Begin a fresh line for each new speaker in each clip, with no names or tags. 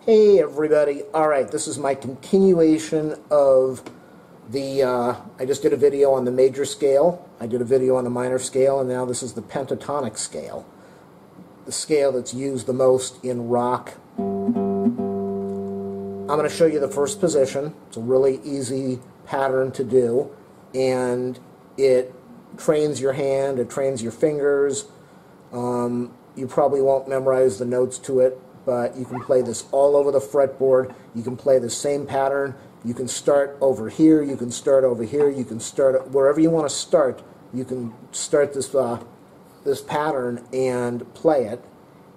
Hey everybody, alright, this is my continuation of the, I just did a video on the major scale, I did a video on the minor scale, and now this is the pentatonic scale. The scale that's used the most in rock. I'm going to show you the first position. It's a really easy pattern to do, and it trains your hand, it trains your fingers. You probably won't memorize the notes to it, but you can play this all over the fretboard. You can play the same pattern. You can start over here, you can start over here, you can start wherever you want to start. You can start this this pattern and play it,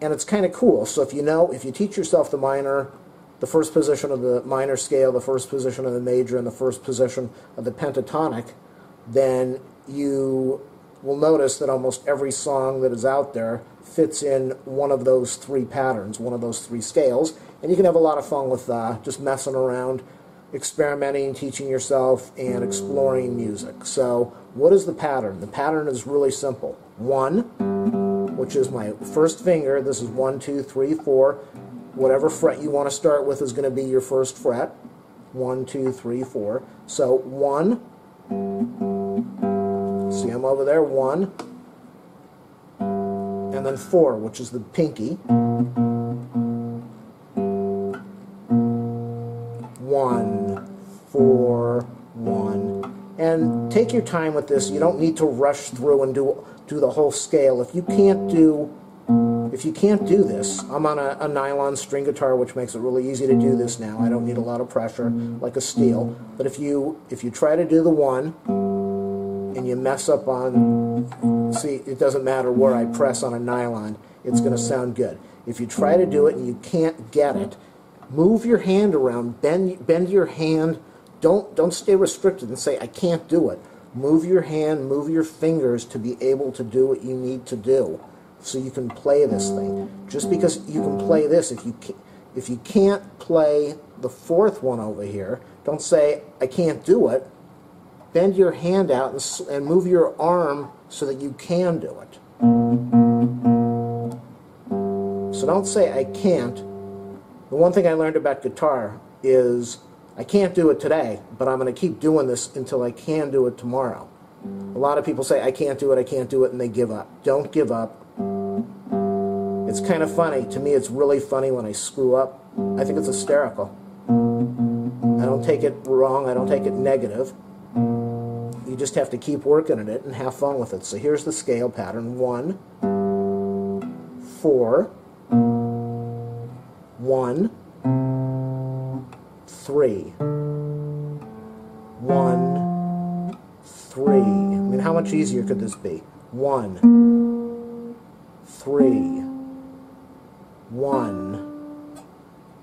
and it's kind of cool. So if you teach yourself the first position of the minor scale, the first position of the major, and the first position of the pentatonic, then you will notice that almost every song that is out there fits in one of those three patterns, one of those three scales, and you can have a lot of fun with just messing around, experimenting, teaching yourself, and exploring music. So what is the pattern? The pattern is really simple. 1, which is my first finger. This is 1, 2, 3, 4. Whatever fret you want to start with is going to be your first fret. 1, 2, 3, 4. So 1. See, I'm over there, 1, and then 4, which is the pinky. 1, 4, 1, and take your time with this. You don't need to rush through and do the whole scale. If you can't do this, I'm on a nylon string guitar, which makes it really easy to do this now. I don't need a lot of pressure like a steel. But if you try to do the 1, and you mess up on, see, it doesn't matter where I press on a nylon, it's going to sound good. If you try to do it and you can't get it, move your hand around, bend your hand, don't stay restricted and say, I can't do it. Move your hand, move your fingers to be able to do what you need to do so you can play this thing. Just because you can play this, if you can't play the fourth one over here, don't say, I can't do it. Bend your hand out and move your arm so that you can do it. So don't say, I can't. The one thing I learned about guitar is I can't do it today, but I'm going to keep doing this until I can do it tomorrow. A lot of people say, I can't do it, and they give up. Don't give up. It's kind of funny. To me, it's really funny when I screw up. I think it's hysterical. I don't take it wrong. I don't take it negative. You just have to keep working at it and have fun with it. So here's the scale pattern. 1, 4, 1, 3. 1, 3. I mean, how much easier could this be? 1, 3, 1,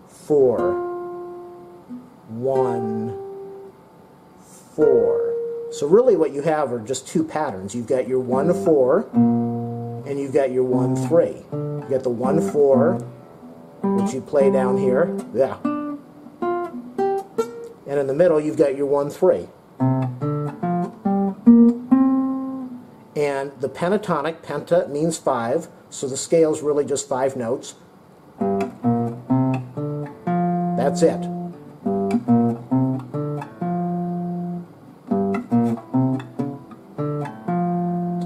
4, 1, 4. So really what you have are just two patterns. You've got your 1, 4, and you've got your 1, 3. You got the 1, 4, which you play down here. Yeah. And in the middle, you've got your 1, 3. And the pentatonic, penta means 5, so the scale is really just 5 notes. That's it.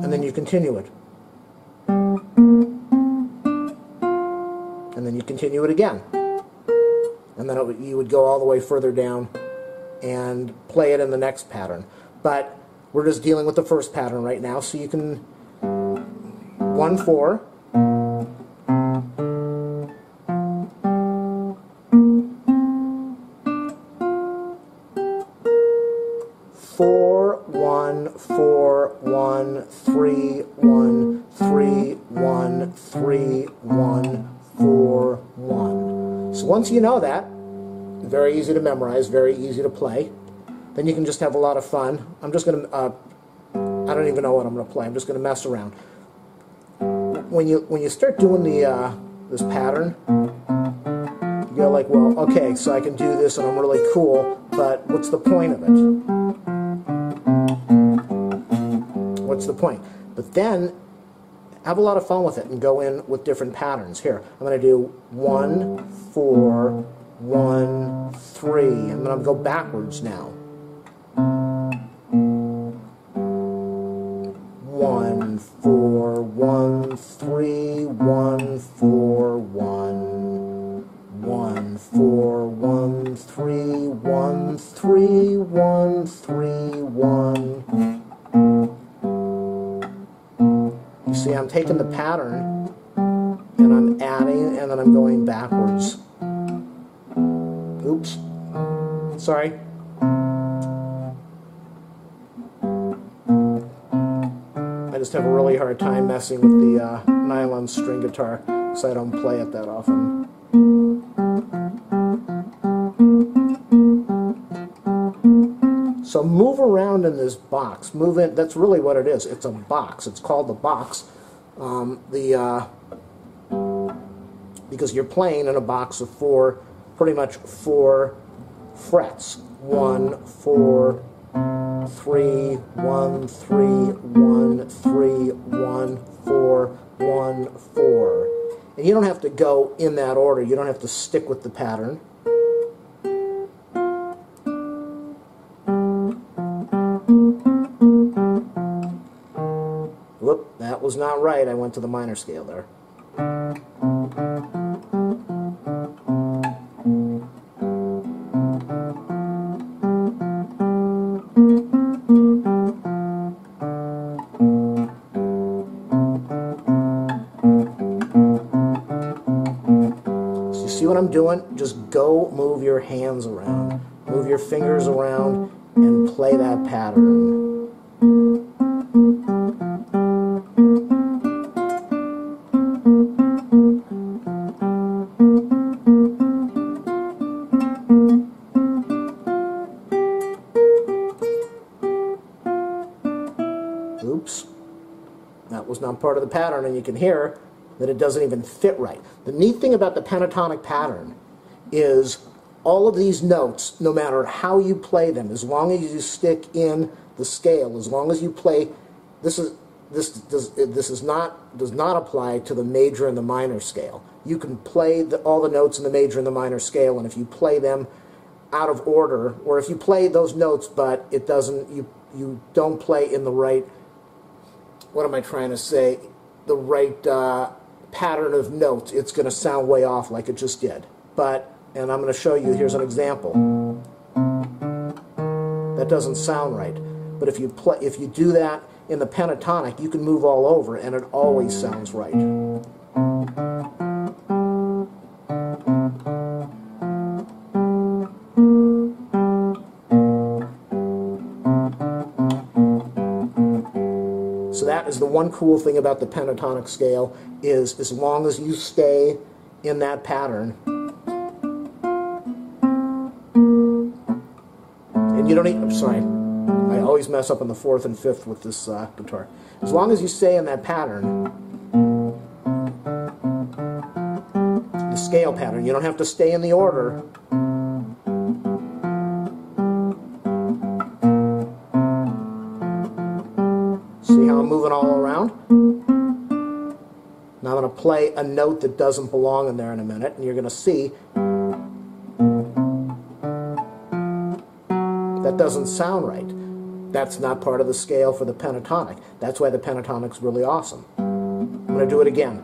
And then you continue it. And then you continue it again. And then you would go all the way further down and play it in the next pattern. But we're just dealing with the first pattern right now, so you can 1, 4, 4, 1, 4, 1, 3, 1, 3, 1, 3, 1, 4, 1. So once you know that, very easy to memorize, very easy to play, then you can just have a lot of fun. I'm just going to, I don't even know what I'm going to play. I'm just going to mess around. When you start doing this pattern, you go like, well, okay, so I can do this and I'm really cool, but what's the point of it? What's the point? But then have a lot of fun with it and go in with different patterns. Here, I'm going to do 1, 4, then I'll go backwards now. 1 4 1 3 1 4 1 1 4 1 3 1 3 1 3 1. You see, I'm taking the pattern and I'm adding, and then I'm going backwards. Oops. Sorry. I just have a really hard time messing with the nylon string guitar because I don't play it that often. So move around in this box. Move in. That's really what it is. It's a box. It's called the box. Because you're playing in a box of pretty much four frets. 1 4 3 1 3 1 3 1 4 1 4. And you don't have to go in that order. You don't have to stick with the pattern. Whoop, that was not right. I went to the minor scale there. See what I'm doing? Just go move your hands around, move your fingers around, and play that pattern. Oops, that was not part of the pattern, and you can hear that it doesn't even fit right. The neat thing about the pentatonic pattern is all of these notes, no matter how you play them, as long as you stick in the scale, as long as you play, this does not apply to the major and the minor scale. You can play all the notes in the major and the minor scale, and if you play them out of order, or if you play those notes but it doesn't, you don't play in the right, what am I trying to say, the right pattern of notes, it's going to sound way off like it just did. But, and I'm going to show you, here's an example. That doesn't sound right. But if you do that in the pentatonic, you can move all over and it always sounds right. So that is the one cool thing about the pentatonic scale, is as long as you stay in that pattern, and you don't need, I'm sorry, I always mess up on the 4th and 5th with this guitar. As long as you stay in that pattern, the scale pattern, you don't have to stay in the order. See how I'm moving all around? Now I'm going to play a note that doesn't belong in there in a minute, and you're going to see that doesn't sound right. That's not part of the scale for the pentatonic. That's why the pentatonic's really awesome. I'm going to do it again.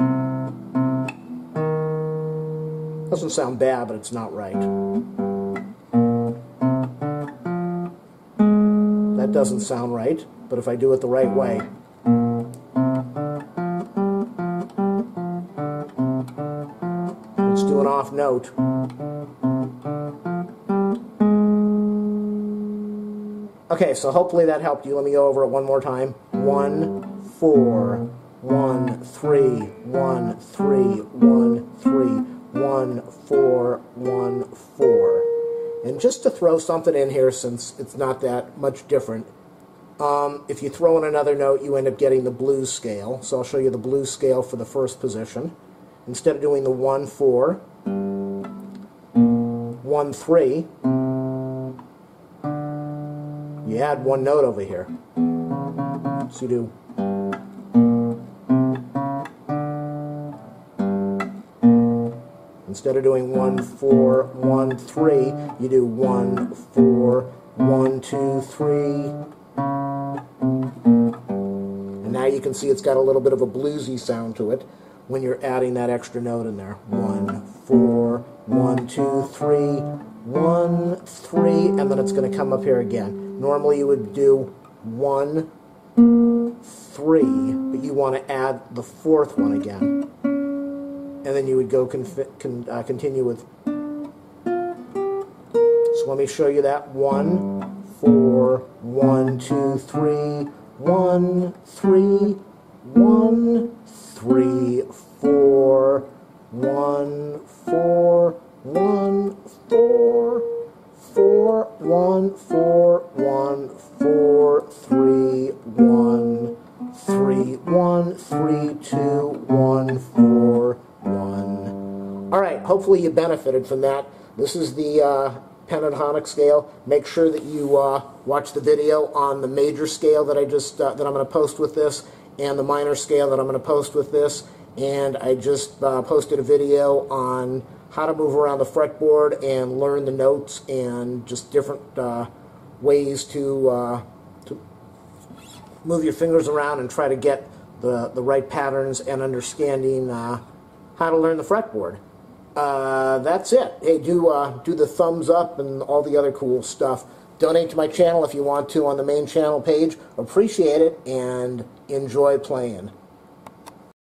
Doesn't sound bad, but it's not right. That doesn't sound right, but if I do it the right way, let's do an off note. Okay, so hopefully that helped you. Let me go over it one more time. 1 4 1 3 1 3 1 3 1 4 1 4. And just to throw something in here, since it's not that much different, if you throw in another note, you end up getting the blues scale. So I'll show you the blues scale for the first position. Instead of doing the 1 4 1 3, you add one note over here. So you do. And Instead of doing 1, 4, 1, 3, you do 1, 4, 1, 2, 3. And now you can see it's got a little bit of a bluesy sound to it when you're adding that extra note in there. 1, 4, 1, 2, 3, 1, 3, and then it's going to come up here again. Normally you would do 1, 3, but you want to add the fourth one again. And then you would go continue with. So let me show you that. 1, 4, 1, 2, 3, 1, 3, 1, 3, 4, 1, 4, 1, 4, 4, 1, 4, 1, 4, 3, 1, 3, 1, 3, 2, 1, 4, 1. All right, hopefully you benefited from that. This is the pentatonic scale. Make sure that you watch the video on the major scale that I'm going to post with this, and the minor scale that I'm going to post with this. And I just posted a video on how to move around the fretboard and learn the notes and just different ways to move your fingers around and try to get the right patterns and understanding how to learn the fretboard. That's it. Hey, do the thumbs up and all the other cool stuff. Donate to my channel if you want to on the main channel page. Appreciate it, and enjoy playing.